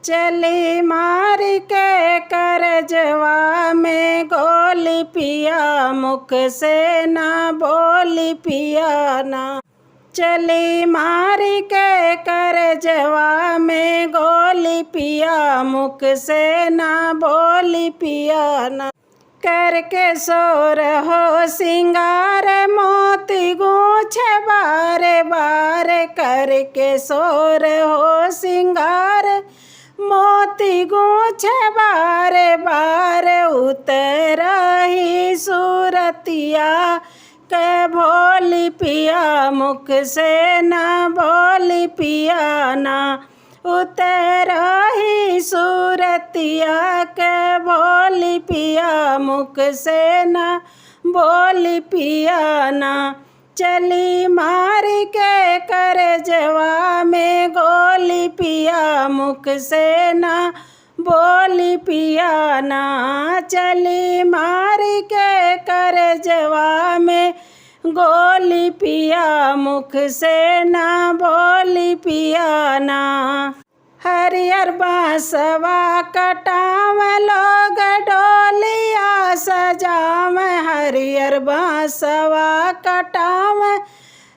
चली मार के करजवा में गोली पिया, मुख से ना बोली पिया ना। चली मार के करजवा में गोली पिया, मुख से ना बोली पिया ना। करके सोर हो सिंगार मोती गूँछ बारे बारे, करके सोर हो सिंगार मोती गूँछ बारे बारे। उतरही सूरतिया के भोली पिया, मुख से ना बोली पिया ना। उतरही सूरतिया के भोली पिया, मुख से ना बोली पिया ना। चली मार के करजवा में गोली पिया, मुख से ना बोली पिया ना। चली मार के करजवा में गोली पिया, मुख से ना बोली पिया ना। हरियर बांसवा कटाव लोग डोलिया सजाव, हरियर बांसवा कटाव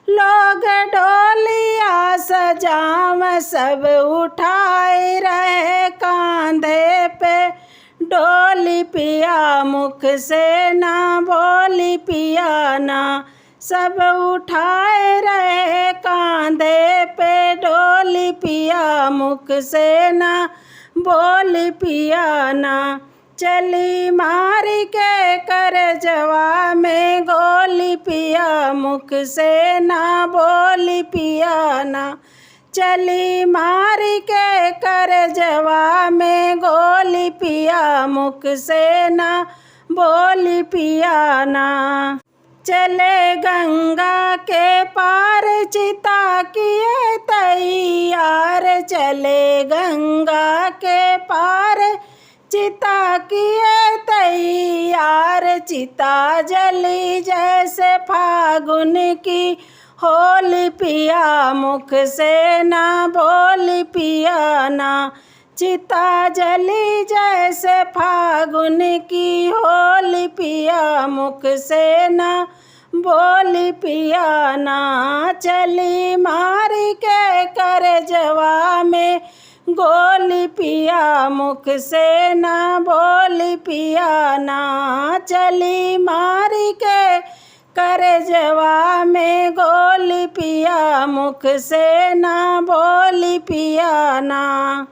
लोग डोलिया सजाव। सब उठाए रहे कांधे पे डोली पिया, मुख से ना बोली पिया ना। सब उठाए रहे कांधे पे डोली पिया, मुख से ना बोली पिया ना। चली मार के करजवा में गोली पिया, मुख से ना बोली पिया ना। चली मार के करजवा में गोली पिया, मुख से ना बोली पिया ना। चले गंगा के पार चिता किए तैयार, चले गंगा के पार चिता किए तैयार। चिता जली जैसे फागुन की होली पिया, मुख से ना बोली पिया ना। चिता जली जैसे फागुन की होली पिया, मुख से ना बोली पिया ना। चली मार के करजवा में गोली पिया, मुख से ना बोली पिया ना। चली मार के करजवा में गोली पिया, मुख से ना बोली पिया ना।